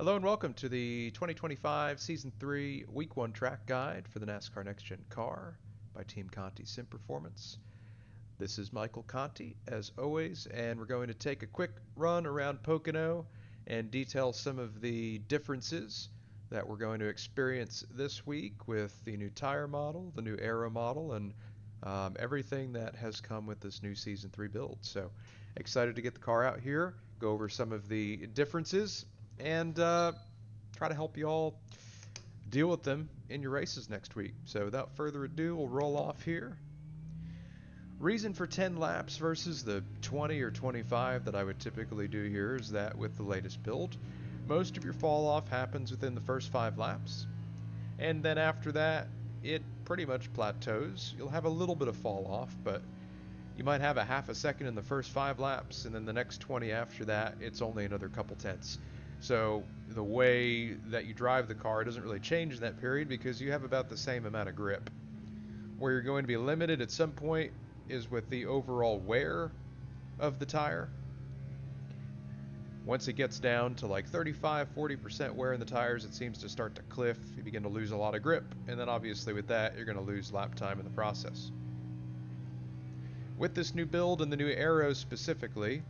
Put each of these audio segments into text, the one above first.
Hello and welcome to the 2025 Season 3 Week 1 track guide for the NASCAR NextGen car by Team Conti Sim Performance. This is Michael Conti, as always, and we're going to take a quick run around Pocono and detail some of the differences that we're going to experience this week with the new tire model, the new aero model, and everything that has come with this new Season 3 build. So excited to get the car out here, go over some of the differences, and try to help you all deal with them in your races next week. So without further ado, we'll roll off here. Reason for 10 laps versus the 20 or 25 that I would typically do here is that with the latest build, most of your fall off happens within the first 5 laps. And then after that, it pretty much plateaus. You'll have a little bit of fall off, but you might have a half a second in the first 5 laps, and then the next 20 after that, it's only another couple tenths. So the way that you drive the car doesn't really change in that period because you have about the same amount of grip. Where you're going to be limited at some point is with the overall wear of the tire. Once it gets down to like 35-40% wear in the tires, it seems to start to cliff. You begin to lose a lot of grip, and then obviously with that, you're going to lose lap time in the process. With this new build and the new aero specifically,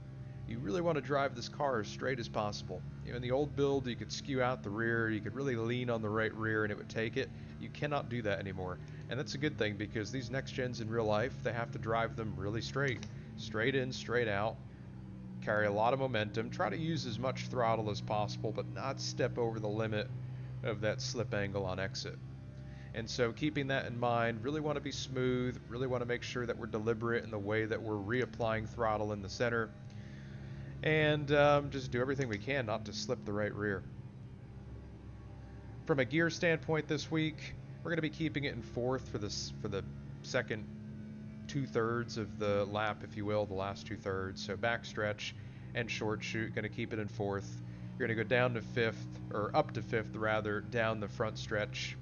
you really want to drive this car as straight as possible. In the old build, you could skew out the rear, you could really lean on the right rear and it would take it. You cannot do that anymore. And that's a good thing because these next gens in real life, they have to drive them really straight. Straight in, straight out. Carry a lot of momentum. Try to use as much throttle as possible, but not step over the limit of that slip angle on exit. And so keeping that in mind, really want to be smooth, really want to make sure that we're deliberate in the way that we're reapplying throttle in the center. And just do everything we can not to slip the right rear. From a gear standpoint this week, we're going to be keeping it in fourth for the second 2/3 of the lap, if you will, the last 2/3. So backstretch and short shoot, going to keep it in fourth. You're going to go down to fifth, or up to fifth rather, down the front stretch.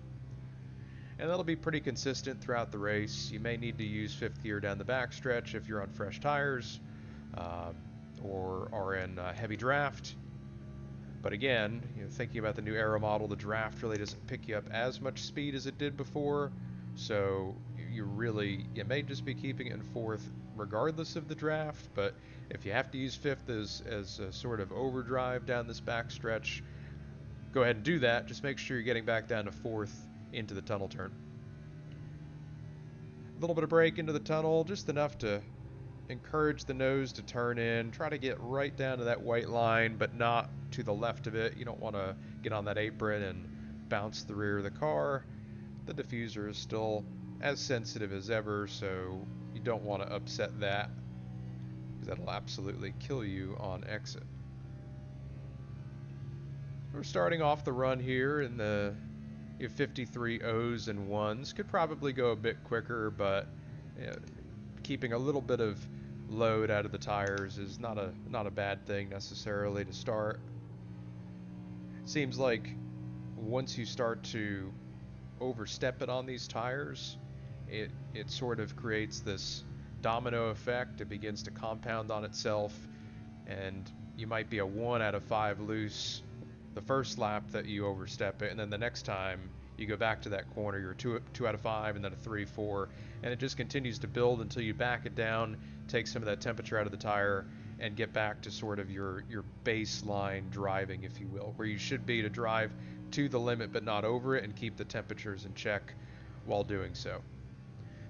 And that'll be pretty consistent throughout the race. You may need to use fifth gear down the backstretch if you're on fresh tires or are in heavy draft. But again, thinking about the new aero model, the draft really doesn't pick you up as much speed as it did before. So you may just be keeping it in fourth regardless of the draft. But if you have to use fifth as a sort of overdrive down this backstretch, go ahead and do that. Just make sure you're getting back down to fourth into the tunnel turn. A little bit of brake into the tunnel, just enough to encourage the nose to turn in. Try to get right down to that white line, but not to the left of it. You don't want to get on that apron and bounce the rear of the car. The diffuser is still as sensitive as ever, so you don't want to upset that because that'll absolutely kill you on exit. We're starting off the run here in the 53 O's and 1s. Could probably go a bit quicker, but keeping a little bit of load out of the tires is not a bad thing necessarily to start. Seems like once you start to overstep it on these tires, it sort of creates this domino effect. It begins to compound on itself, and you might be a 1 out of 5 loose the first lap that you overstep it, and then the next time you go back to that corner, you're 2 out of 5, and then a 3, 4, and it just continues to build until you back it down, take some of that temperature out of the tire, and get back to sort of your baseline driving, if you will, where you should be to drive to the limit but not over it and keep the temperatures in check while doing so.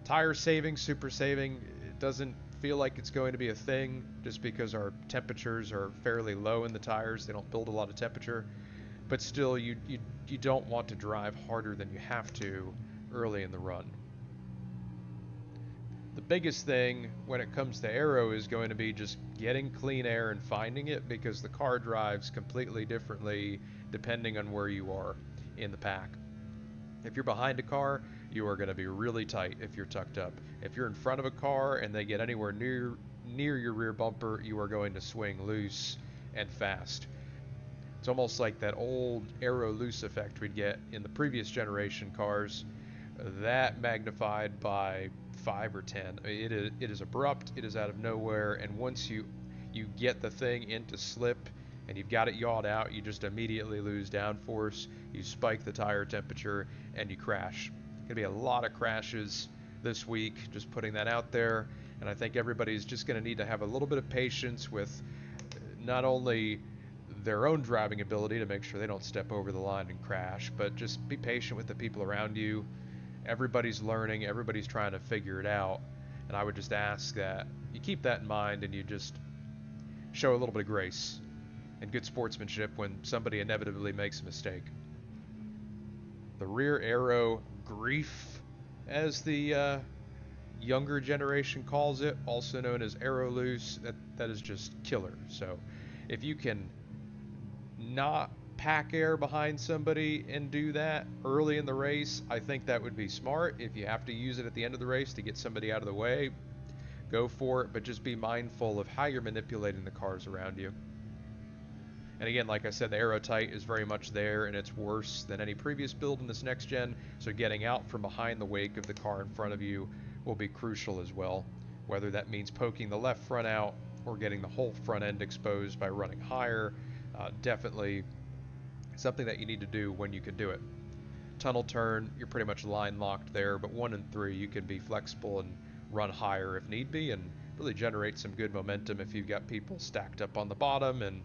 Tire saving, super saving, it doesn't feel like it's going to be a thing just because our temperatures are fairly low in the tires. They don't build a lot of temperature, but still you don't want to drive harder than you have to early in the run. The biggest thing when it comes to aero is going to be just getting clean air and finding it, because the car drives completely differently depending on where you are in the pack. If you're behind a car, you are going to be really tight if you're tucked up. If you're in front of a car and they get anywhere near your rear bumper, you are going to swing loose and fast. It's almost like that old aero loose effect we'd get in the previous generation cars, that magnified by 5 or 10. It is abrupt, it is out of nowhere, and once you get the thing into slip and you've got it yawed out, you just immediately lose downforce, you spike the tire temperature, and you crash. Going to be a lot of crashes this week, just putting that out there. And I think everybody's just going to need to have a little bit of patience with not only their own driving ability to make sure they don't step over the line and crash, but just be patient with the people around you. Everybody's learning, everybody's trying to figure it out. And I would just ask that you keep that in mind and you just show a little bit of grace and good sportsmanship when somebody inevitably makes a mistake. The rear aero grief, as the younger generation calls it, also known as aero loose, that is just killer. So if you can not pack air behind somebody and do that early in the race, I think that would be smart. If you have to use it at the end of the race to get somebody out of the way, go for it, but just be mindful of how you're manipulating the cars around you. And again, like I said, the aero tight is very much there, and it's worse than any previous build in this next gen, so getting out from behind the wake of the car in front of you will be crucial as well, whether that means poking the left front out or getting the whole front end exposed by running higher. Definitely something that you need to do when you can do it. Tunnel turn, you're pretty much line locked there, but 1 and 3 you can be flexible and run higher if need be, and really generate some good momentum if you've got people stacked up on the bottom and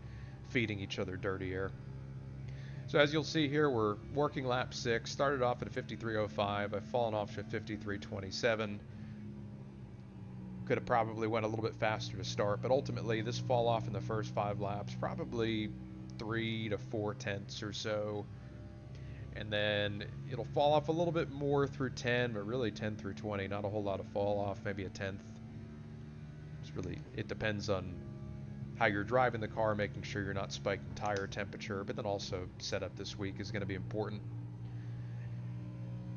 feeding each other dirty air. So as you'll see here, we're working lap 6, started off at a 53.05, I've fallen off to 53.27. Could have probably went a little bit faster to start, but ultimately this fall off in the first 5 laps, probably 3 to 4 tenths or so, and then it'll fall off a little bit more through 10, but really 10 through 20, not a whole lot of fall off, maybe a tenth. It depends on how you're driving the car, making sure you're not spiking tire temperature, but then also setup this week is going to be important.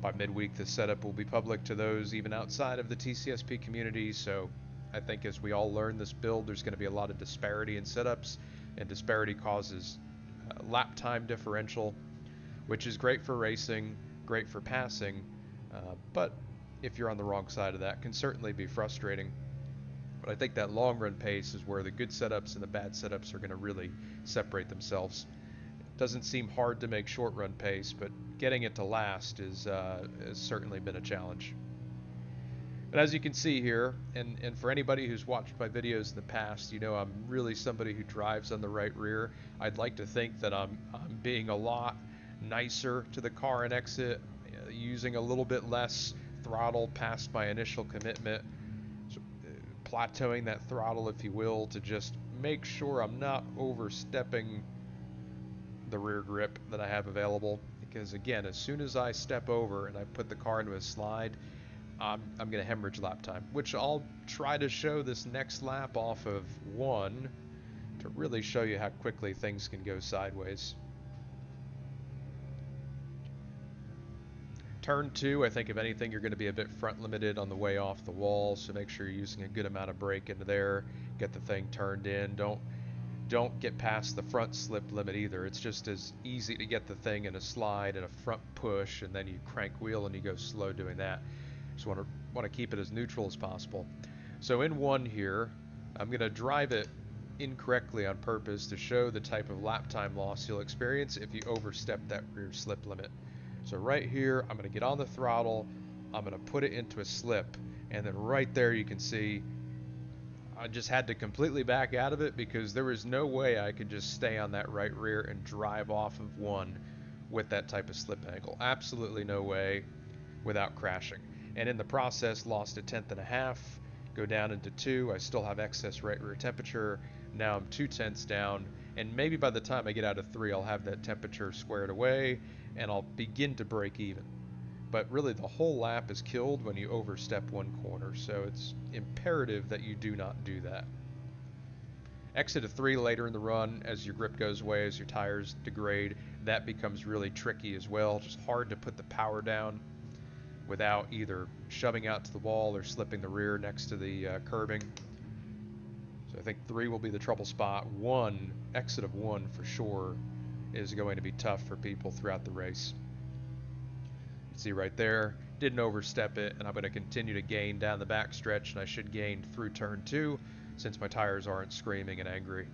By midweek, the setup will be public to those even outside of the TCSP community, so I think as we all learn this build, there's going to be a lot of disparity in setups, and disparity causes lap time differential, which is great for racing, great for passing, but if you're on the wrong side of that, can certainly be frustrating. But I think that long run pace is where the good setups and the bad setups are going to really separate themselves. It doesn't seem hard to make short run pace, but getting it to last has certainly been a challenge. But as you can see here, and for anybody who's watched my videos in the past, you know I'm really somebody who drives on the right rear. I'd like to think that I'm being a lot nicer to the car and exit, using a little bit less throttle past my initial commitment, so, plateauing that throttle, if you will, to just make sure I'm not overstepping the rear grip that I have available. Because again, as soon as I step over and I put the car into a slide, I'm going to hemorrhage lap time, which I'll try to show this next lap off of 1 to really show you how quickly things can go sideways. Turn 2, I think if anything, you're going to be a bit front limited on the way off the wall, so make sure you're using a good amount of brake into there, get the thing turned in. Don't get past the front slip limit either. It's just as easy to get the thing in a slide and a front push, and then you crank wheel and you go slow doing that. Just want to keep it as neutral as possible. So in 1 here, I'm going to drive it incorrectly on purpose to show the type of lap time loss you'll experience if you overstep that rear slip limit. So right here, I'm going to get on the throttle, I'm going to put it into a slip, and then right there you can see I just had to completely back out of it because there was no way I could just stay on that right rear and drive off of 1 with that type of slip angle. Absolutely no way without crashing. And in the process, lost a tenth and a half, go down into 2. I still have excess right rear temperature. Now I'm 2 tenths down, and maybe by the time I get out of 3, I'll have that temperature squared away, and I'll begin to break even. But really the whole lap is killed when you overstep 1 corner, so it's imperative that you do not do that. Exit of 3 later in the run, as your grip goes away, as your tires degrade, that becomes really tricky as well. Just hard to put the power down without either shoving out to the wall or slipping the rear next to the curbing. So I think 3 will be the trouble spot. 1, exit of 1 for sure, is going to be tough for people throughout the race. You can see right there, didn't overstep it, and I'm going to continue to gain down the back stretch, and I should gain through turn 2 since my tires aren't screaming and angry.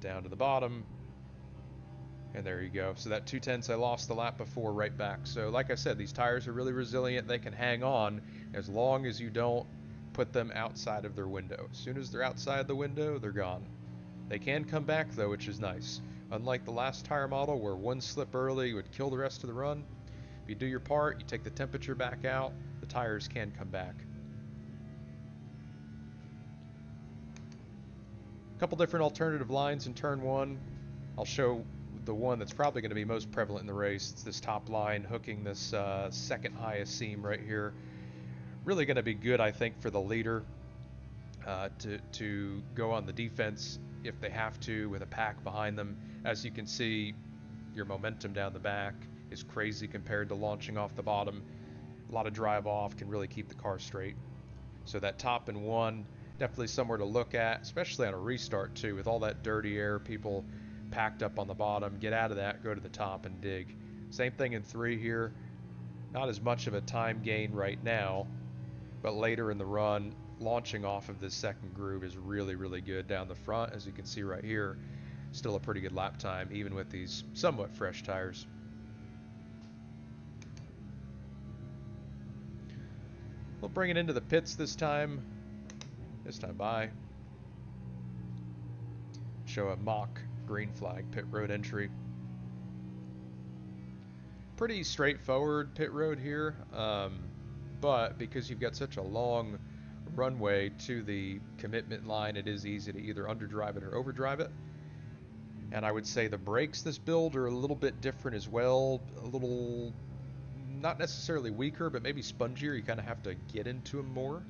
down to the bottom, and there you go. So that 2/10 I lost the lap before right back. So like I said, these tires are really resilient. They can hang on as long as you don't put them outside of their window. As soon as they're outside the window, they're gone. They can come back though, which is nice. Unlike the last tire model where one slip early would kill the rest of the run, if you do your part, you take the temperature back out, the tires can come back. A couple different alternative lines in turn one. I'll show the one that's probably going to be most prevalent in the race. It's this top line hooking this second highest seam right here. Really going to be good, I think, for the leader to go on the defense if they have to with a pack behind them. As you can see, your momentum down the back is crazy compared to launching off the bottom. A lot of drive off can really keep the car straight. So that top and one, definitely somewhere to look at, especially on a restart too, with all that dirty air, people packed up on the bottom. Get out of that, go to the top and dig. Same thing in 3 here. Not as much of a time gain right now, but later in the run, launching off of this second groove is really, really good down the front. As you can see right here, still a pretty good lap time, even with these somewhat fresh tires. We'll bring it into the pits this time by. Show a mock green flag pit road entry. Pretty straightforward pit road here, but because you've got such a long runway to the commitment line, it is easy to either underdrive it or overdrive it. And I would say the brakes this build are a little bit different as well. A little, not necessarily weaker, but maybe spongier. You kind of have to get into them more.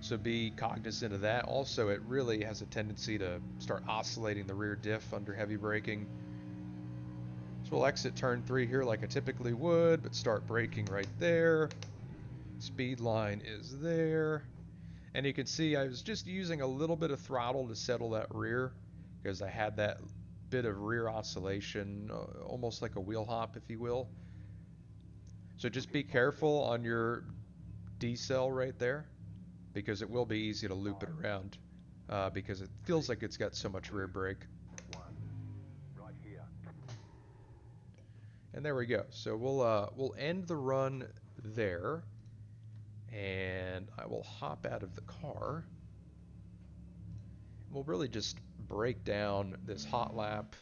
So be cognizant of that. Also, it really has a tendency to start oscillating the rear diff under heavy braking. So we'll exit turn 3 here like I typically would, but start braking right there. Speed line is there. And you can see I was just using a little bit of throttle to settle that rear because I had that bit of rear oscillation, almost like a wheel hop, if you will. So just be careful on your decel right there, because it will be easy to loop it around because it feels like it's got so much rear brake. And there we go. So we'll end the run there, and I will hop out of the car. We'll really just break down this hot lap,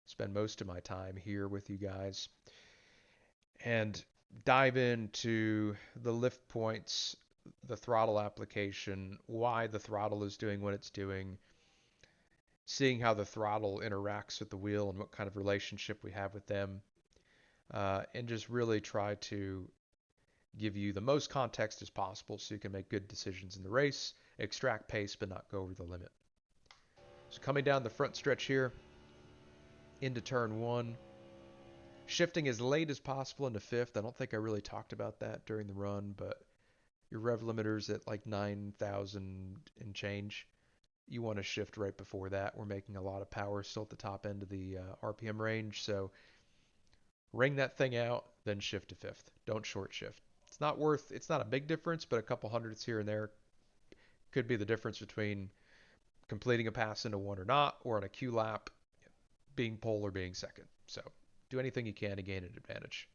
spend most of my time here with you guys, and dive into the lift points, the throttle application, why the throttle is doing what it's doing, seeing how the throttle interacts with the wheel and what kind of relationship we have with them, and just really try to give you the most context as possible so you can make good decisions in the race, extract pace, but not go over the limit. So coming down the front stretch here, into turn 1, shifting as late as possible into 5th. I don't think I really talked about that during the run, but your rev limiter's at like 9,000 and change. You want to shift right before that. We're making a lot of power still at the top end of the RPM range, so ring that thing out, then shift to 5th. Don't short shift. It's not a big difference, but a couple hundredths here and there could be the difference between completing a pass into 1 or not, or on a Q lap, being pole or being second. So do anything you can to gain an advantage.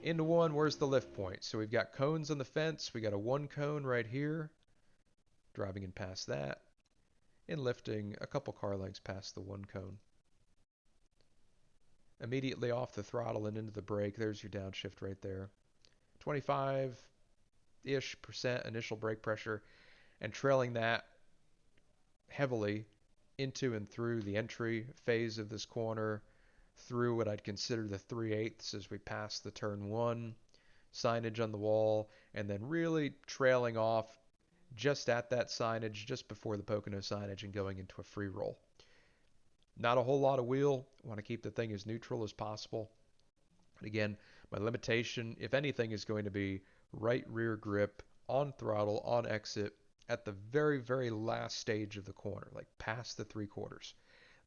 Into 1, where's the lift point? So we've got cones on the fence. We got a 1 cone right here, driving in past that, and lifting a couple car lengths past the 1 cone. Immediately off the throttle and into the brake, there's your downshift right there. 25-ish % initial brake pressure, and trailing that heavily into and through the entry phase of this corner, through what I'd consider the 3/8 as we pass the turn 1 signage on the wall, and then really trailing off just at that signage, just before the Pocono signage, and going into a free roll. Not a whole lot of wheel. I want to keep the thing as neutral as possible. And again, my limitation, if anything, is going to be right rear grip on throttle, on exit, at the very, very last stage of the corner, like past the 3/4.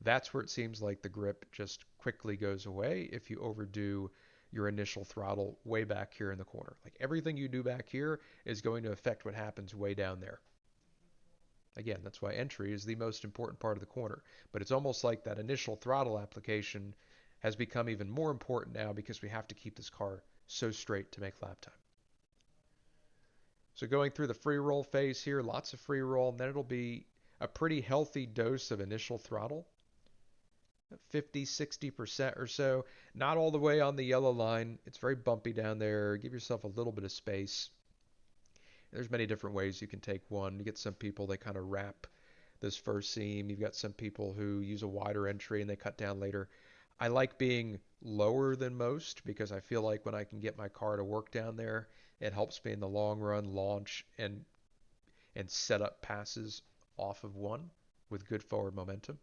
That's where it seems like the grip just quickly goes away if you overdo your initial throttle way back here in the corner. Like everything you do back here is going to affect what happens way down there. Again, that's why entry is the most important part of the corner. But it's almost like that initial throttle application has become even more important now because we have to keep this car so straight to make lap time. So going through the free roll phase here, lots of free roll, and then it'll be a pretty healthy dose of initial throttle, 50, 60% or so. Not all the way on the yellow line. It's very bumpy down there. Give yourself a little bit of space. There's many different ways you can take one. You get some people, they kind of wrap this first seam. You've got some people who use a wider entry and they cut down later. I like being lower than most because I feel like when I can get my car to work down there, it helps me in the long run launch and set up passes off of one with good forward momentum.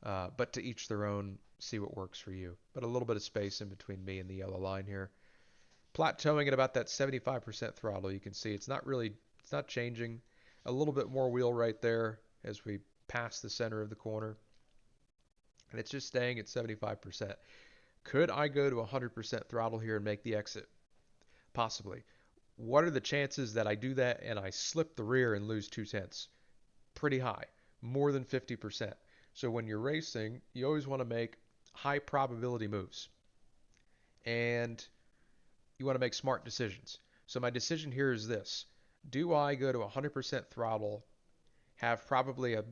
But to each their own, see what works for you. But a little bit of space in between me and the yellow line here. Plateauing at about that 75% throttle. You can see it's not changing. A little bit more wheel right there as we pass the center of the corner. And it's just staying at 75%. Could I go to 100% throttle here and make the exit? Possibly. What are the chances that I do that and I slip the rear and lose 2/10? Pretty high, more than 50%. So when you're racing, you always want to make high probability moves. And you want to make smart decisions. So my decision here is this. Do I go to 100% throttle, have probably a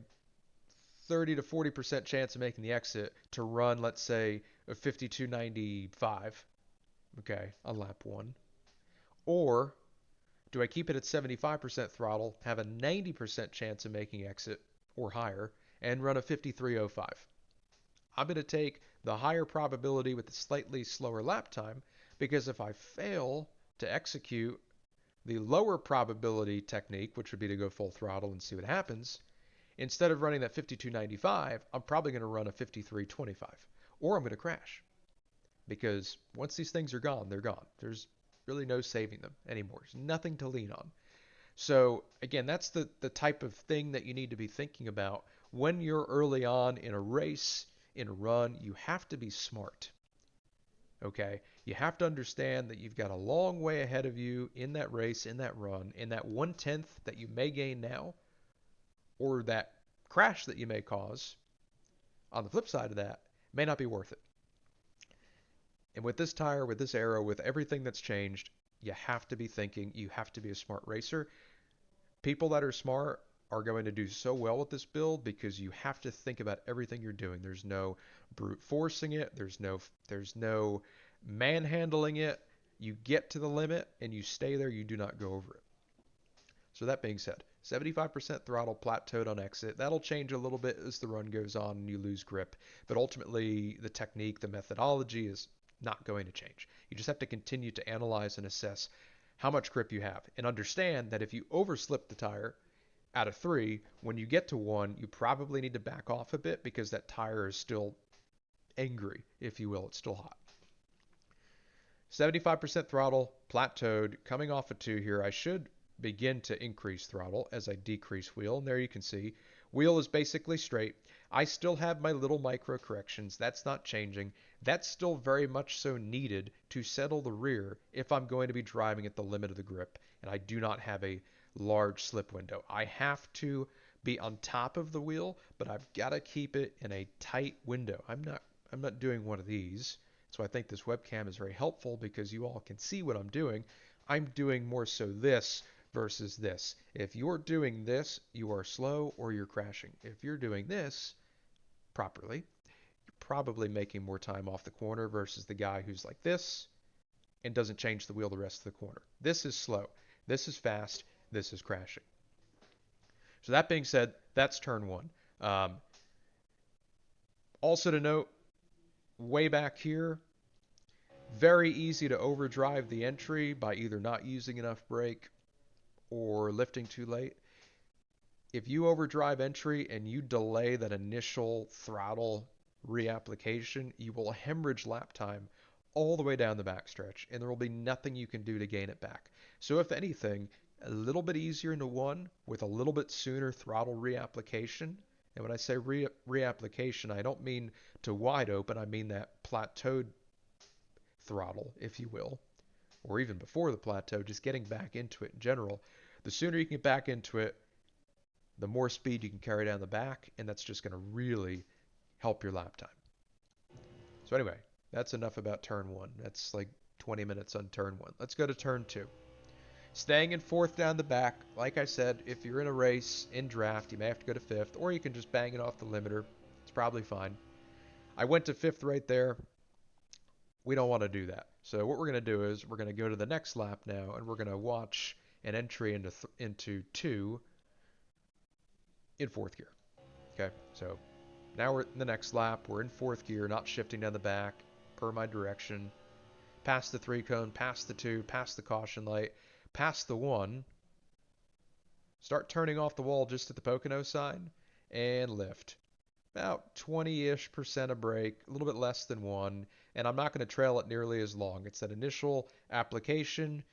30 to 40% chance of making the exit to run, let's say, a 52.95, okay, on lap one? Or do I keep it at 75% throttle, have a 90% chance of making exit or higher, and run a 53.05? I'm going to take the higher probability with the slightly slower lap time because if I fail to execute the lower probability technique, which would be to go full throttle and see what happens, instead of running that 52.95, I'm probably going to run a 53.25, or I'm going to crash because once these things are gone, they're gone. There's really no saving them anymore. There's nothing to lean on. So again, that's the type of thing that you need to be thinking about when you're early on in a race, in a run. You have to be smart. Okay? You have to understand that you've got a long way ahead of you in that race, in that run, in that 1/10 that you may gain now, or that crash that you may cause. On the flip side of that, may not be worth it. And with this tire, with this aero, with everything that's changed, you have to be thinking, you have to be a smart racer. People that are smart are going to do so well with this build because you have to think about everything you're doing. There's no brute forcing it. There's no manhandling it. You get to the limit and you stay there. You do not go over it. So that being said, 75% throttle plateaued on exit. That'll change a little bit as the run goes on and you lose grip. But ultimately, the technique, the methodology is not going to change. You just have to continue to analyze and assess how much grip you have and understand that if you overslip the tire out of 3, when you get to 1, you probably need to back off a bit because that tire is still angry, if you will. It's still hot. 75% throttle, plateaued, coming off of 2 here. I should begin to increase throttle as I decrease wheel. And there you can see, wheel is basically straight. I still have my little micro corrections. That's not changing. That's still very much so needed to settle the rear if I'm going to be driving at the limit of the grip. And I do not have a large slip window. I have to be on top of the wheel, but I've got to keep it in a tight window. I'm not doing one of these. So I think this webcam is very helpful because you all can see what I'm doing. I'm doing more so this versus this. If you're doing this, you are slow or you're crashing. If you're doing this properly, you're probably making more time off the corner versus the guy who's like this and doesn't change the wheel the rest of the corner. This is slow. This is fast. This is crashing. So that being said, that's turn 1. Also to note, way back here, very easy to overdrive the entry by either not using enough brake or lifting too late. If you overdrive entry and you delay that initial throttle reapplication, you will hemorrhage lap time all the way down the backstretch, and there will be nothing you can do to gain it back. So if anything, a little bit easier into 1 with a little bit sooner throttle reapplication. And when I say reapplication, I don't mean to wide open, I mean that plateaued throttle, if you will, or even before the plateau, just getting back into it in general. The sooner you can get back into it, the more speed you can carry down the back, and that's just going to really help your lap time. So anyway, that's enough about turn one. That's like 20 minutes on turn one. Let's go to turn two. Staying in fourth down the back. Like I said, if you're in a race, in draft, you may have to go to fifth, or you can just bang it off the limiter. It's probably fine. I went to fifth right there. We don't want to do that. So what we're going to do is we're going to go to the next lap now, and we're going to watch an entry into two in fourth gear. Okay, so now we're in the next lap. We're in fourth gear, not shifting down the back per my direction. Past the 3 cone, past the 2, past the caution light, past the 1. Start turning off the wall just at the Pocono sign and lift. About 20-ish% of brake, a little bit less than 1, and I'm not going to trail it nearly as long. It's that initial application,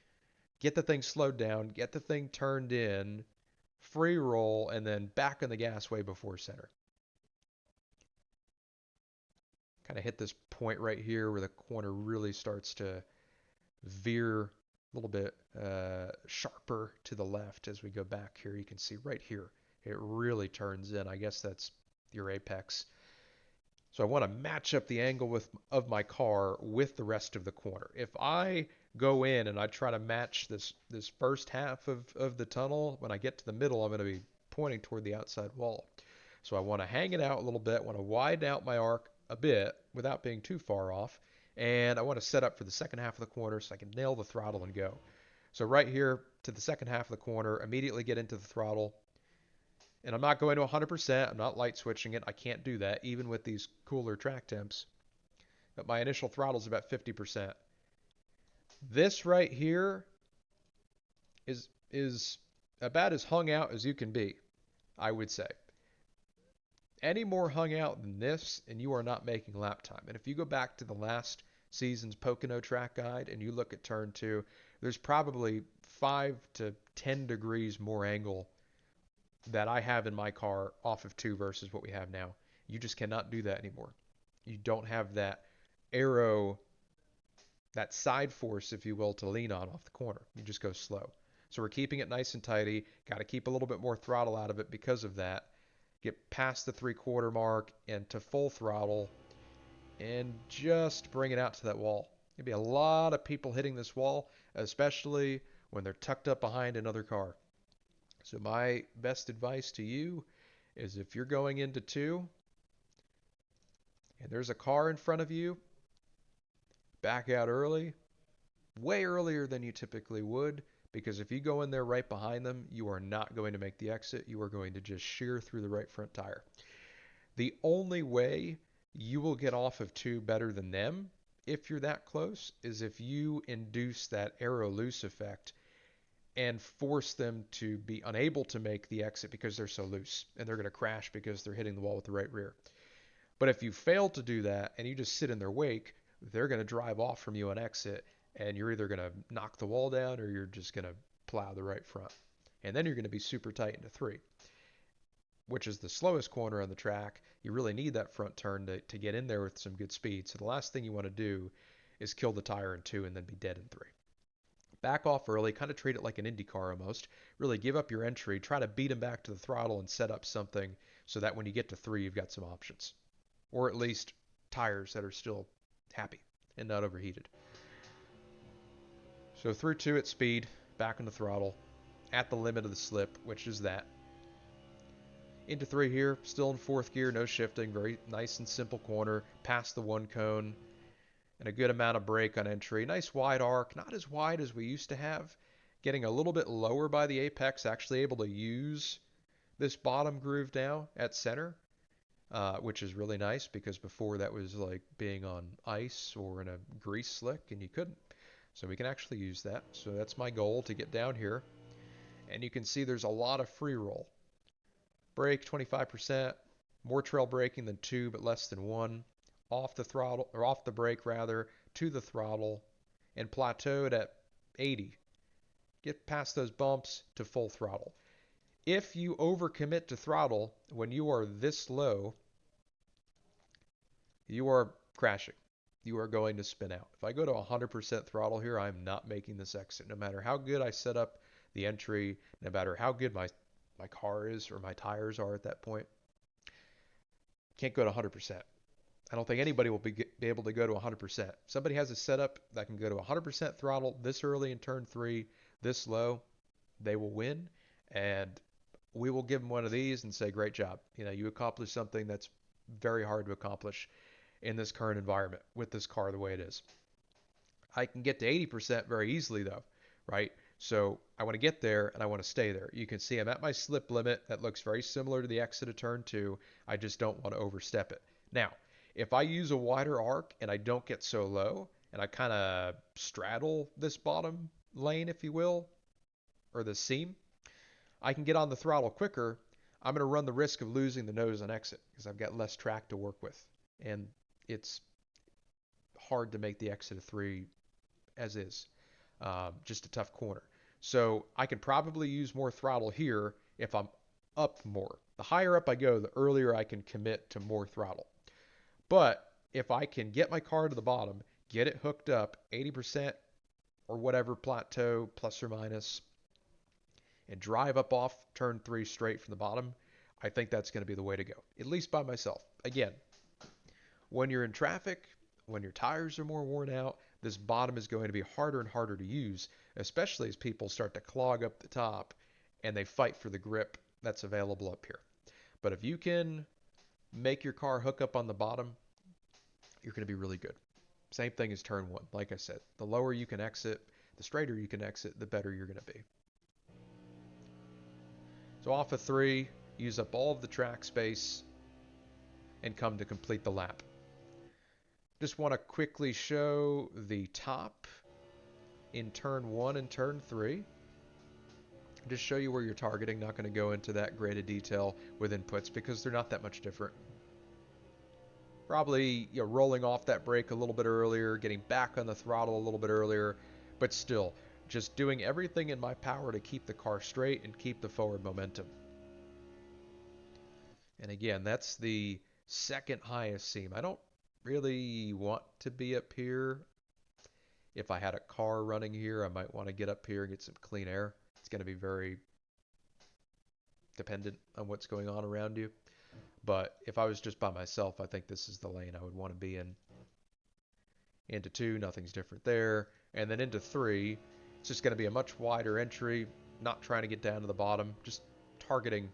get the thing slowed down, get the thing turned in, free roll, and then back on the gas way before center. Kind of hit this point right here where the corner really starts to veer a little bit sharper to the left as we go back here. You can see right here, it really turns in. I guess that's your apex. So I want to match up the angle of my car with the rest of the corner. If I go in and I try to match this first half of the tunnel, when I get to the middle, I'm going to be pointing toward the outside wall. So I want to hang it out a little bit, want to widen out my arc a bit without being too far off, and I want to set up for the second half of the corner so I can nail the throttle and go. So right here to the second half of the corner, immediately get into the throttle. And I'm not going to 100%. I'm not light switching it. I can't do that even with these cooler track temps. But my initial throttle is about 50%. This right here is about as hung out as you can be, I would say. Any more hung out than this, and you are not making lap time. And if you go back to the last season's Pocono track guide and you look at turn 2, there's probably 5 to 10 degrees more angle that I have in my car off of 2 versus what we have now. You just cannot do that anymore. You don't have that aero, that side force, if you will, to lean on off the corner. You just go slow. So we're keeping it nice and tidy. Got to keep a little bit more throttle out of it because of that. Get past the 3/4 mark and to full throttle and just bring it out to that wall. There'll be a lot of people hitting this wall, especially when they're tucked up behind another car. So my best advice to you is if you're going into 2 and there's a car in front of you, back out early, way earlier than you typically would, because if you go in there right behind them, you are not going to make the exit. You are going to just shear through the right front tire. The only way you will get off of 2 better than them, if you're that close, is if you induce that aero loose effect and force them to be unable to make the exit because they're so loose and they're going to crash because they're hitting the wall with the right rear. But if you fail to do that and you just sit in their wake, they're going to drive off from you on exit, and you're either going to knock the wall down or you're just going to plow the right front. And then you're going to be super tight into 3, which is the slowest corner on the track. You really need that front turn to get in there with some good speed. So the last thing you want to do is kill the tire in 2 and then be dead in 3. Back off early, kind of treat it like an IndyCar almost. Really give up your entry, try to beat them back to the throttle and set up something so that when you get to 3, you've got some options. Or at least tires that are still happy and not overheated. So through 2 at speed, back on the throttle, at the limit of the slip, which is that. Into 3 here, still in 4th gear, no shifting, very nice and simple corner, past the 1 cone, and a good amount of brake on entry. Nice wide arc, not as wide as we used to have. Getting a little bit lower by the apex, actually able to use this bottom groove now at center, which is really nice because before that was like being on ice or in a grease slick and you couldn't. So we can actually use that. So that's my goal, to get down here. And you can see there's a lot of free roll. Brake 25%, more trail braking than 2 but less than 1. Off the throttle, or off the brake rather, to the throttle, and plateaued at 80. Get past those bumps to full throttle. If you overcommit to throttle when you are this low, you are crashing. You are going to spin out. If I go to 100% throttle here, I'm not making this exit. No matter how good I set up the entry, no matter how good my my car is or my tires are at that point. Can't go to 100%. I don't think anybody will be able to go to 100%. If somebody has a setup that can go to 100% throttle this early in turn three, this low, they will win. And we will give them one of these and say, great job. You accomplished something that's very hard to accomplish in this current environment with this car the way it is. I can get to 80% very easily though, right? So I want to get there and I want to stay there. You can see I'm at my slip limit. That looks very similar to the exit of turn two. I just don't want to overstep it. Now, if I use a wider arc and I don't get so low and I kind of straddle this bottom lane, if you will, or the seam, I can get on the throttle quicker. I'm going to run the risk of losing the nose on exit because I've got less track to work with. And it's hard to make the exit of three as is. Just a tough corner. So I can probably use more throttle here if I'm up more. The higher up I go, the earlier I can commit to more throttle. But if I can get my car to the bottom, get it hooked up 80% or whatever plateau, plus or minus, and drive up off turn three straight from the bottom, I think that's going to be the way to go, at least by myself. Again, when you're in traffic, when your tires are more worn out, this bottom is going to be harder and harder to use, especially as people start to clog up the top and they fight for the grip that's available up here. But if you can make your car hook up on the bottom, you're going to be really good. Same thing as turn one. Like I said, the lower you can exit, the straighter you can exit, the better you're going to be. So off of three, use up all of the track space and come to complete the lap. Just want to quickly show the top in turn one and turn three. Just show you where you're targeting. Not going to go into that great a detail with inputs because they're not that much different. Probably rolling off that brake a little bit earlier, getting back on the throttle a little bit earlier, but still just doing everything in my power to keep the car straight and keep the forward momentum. And again, that's the second highest seam. I don't really want to be up here. If I had a car running here, I might want to get up here and get some clean air. It's going to be very dependent on what's going on around you. But if I was just by myself, I think this is the lane I would want to be in. Into two, nothing's different there. And then into three, it's just going to be a much wider entry, not trying to get down to the bottom, just targeting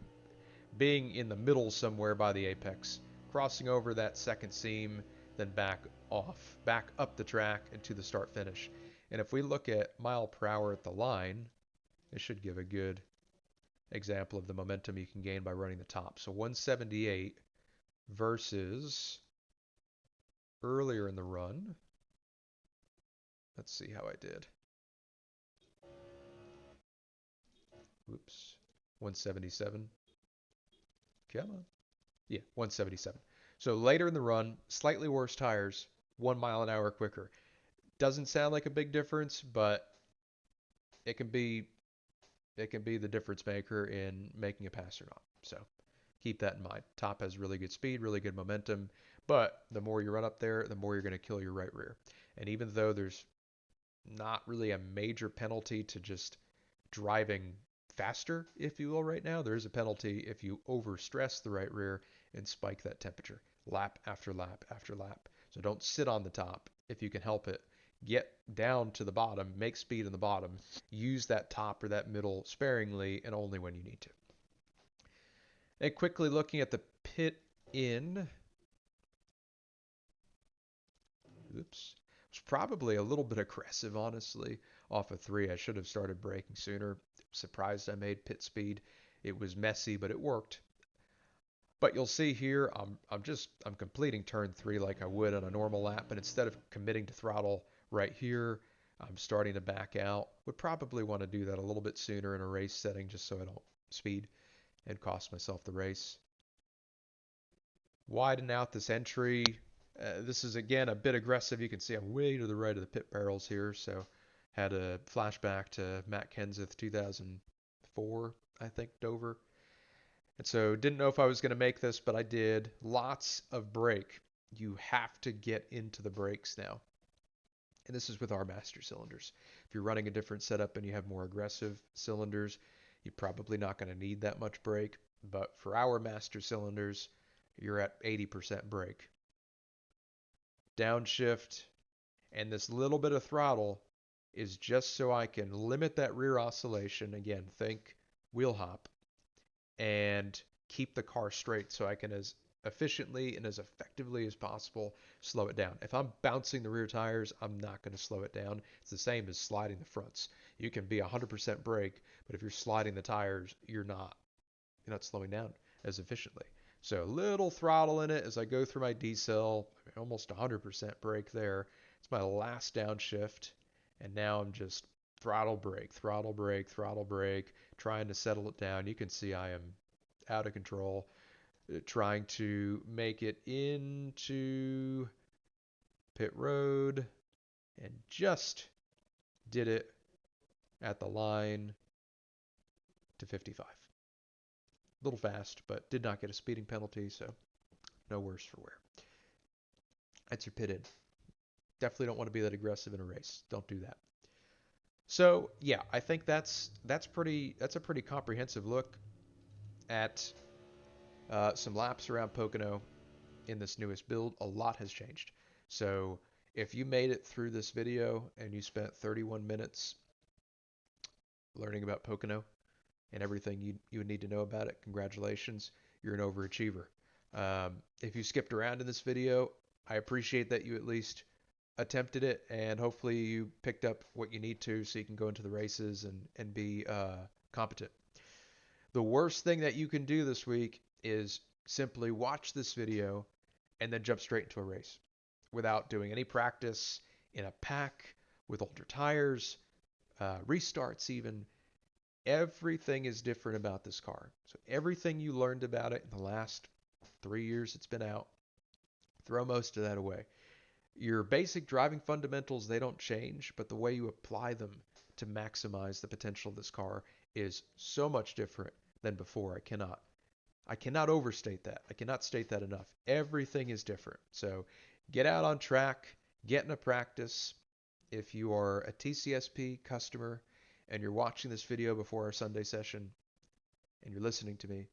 being in the middle somewhere by the apex, crossing over that second seam, then back off, back up the track and to the start finish. And if we look at mile per hour at the line, it should give a good example of the momentum you can gain by running the top. So 178 versus earlier in the run. Let's see how I did. Oops. 177. Come on. Yeah, 177. So later in the run, slightly worse tires, 1 mile an hour quicker. Doesn't sound like a big difference, but it can be the difference maker in making a pass or not. So keep that in mind. Top has really good speed, really good momentum, but the more you run up there, the more you're going to kill your right rear. And even though there's not really a major penalty to just driving faster, if you will, right now, there is a penalty if you overstress the right rear and spike that temperature lap after lap after lap. So don't sit on the top if you can help it. Get down to the bottom, make speed in the bottom, use that top or that middle sparingly and only when you need to. And quickly looking at the pit in. Oops. It was probably a little bit aggressive, honestly, off of three. I should have started braking sooner. Surprised I made pit speed. It was messy, but it worked. But you'll see here, I'm completing turn three like I would on a normal lap, but instead of committing to throttle right here, I'm starting to back out. Would probably want to do that a little bit sooner in a race setting just so I don't speed and cost myself the race. Widen out this entry. This is again a bit aggressive. You can see I'm way to the right of the pit barrels here, so had a flashback to Matt Kenseth 2004, I think, Dover. And so didn't know if I was going to make this, but I did. Lots of brake. You have to get into the brakes now. And this is with our master cylinders. If you're running a different setup and you have more aggressive cylinders, You're probably not going to need that much brake, but for our master cylinders, you're at 80% brake. Downshift, and this little bit of throttle is just so I can limit that rear oscillation. Again, think wheel hop, and keep the car straight so I can, as efficiently and as effectively as possible, slow it down. If I'm bouncing the rear tires, I'm not going to slow it down. It's the same as sliding the fronts. You can be 100% brake, but if you're sliding the tires, you're not slowing down as efficiently. So little throttle in it as I go through my decel, almost 100% brake there. It's my last downshift, and now I'm just throttle brake, throttle brake, throttle brake, trying to settle it down. You can see I am out of control, trying to make it into pit road, and just did it at the line to 55. A little fast, but did not get a speeding penalty, so no worse for wear. That's your pit in. Definitely don't want to be that aggressive in a race. Don't do that. So yeah, I think that's a pretty comprehensive look at some laps around Pocono in this newest build. A lot has changed. So if you made it through this video and you spent 31 minutes learning about Pocono and everything you would need to know about it, congratulations, you're an overachiever. If you skipped around in this video, I appreciate that you at least attempted it, and hopefully you picked up what you need to so you can go into the races and be competent. The worst thing that you can do this week is simply watch this video and then jump straight into a race without doing any practice in a pack with older tires, restarts even. Everything is different about this car. So everything you learned about it in the last 3 years it's been out, throw most of that away. Your basic driving fundamentals, they don't change, but the way you apply them to maximize the potential of this car is so much different than before. I cannot overstate that. I cannot state that enough. Everything is different. So get out on track, get in a practice. If you are a TCSP customer and you're watching this video before our Sunday session and you're listening to me,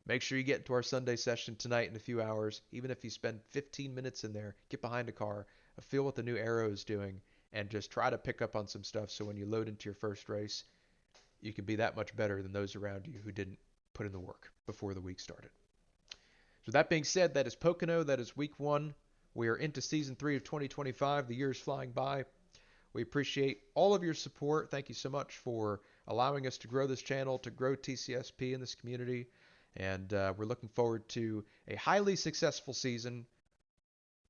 make sure you get into our Sunday session tonight in a few hours. Even if you spend 15 minutes in there, get behind a car, feel what the new aero is doing, and just try to pick up on some stuff so when you load into your first race, you can be that much better than those around you who didn't put in the work before the week started. So that being said, that is Pocono. That is week 1. We are into season 3 of 2025. The year is flying by. We appreciate all of your support. Thank you so much for allowing us to grow this channel, to grow TCSP in this community. And we're looking forward to a highly successful season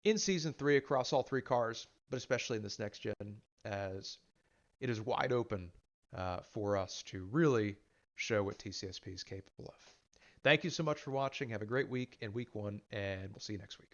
in Season 3 across all 3 cars, but especially in this next gen, as it is wide open for us to really show what TCSP is capable of. Thank you so much for watching. Have a great week in week 1, and we'll see you next week.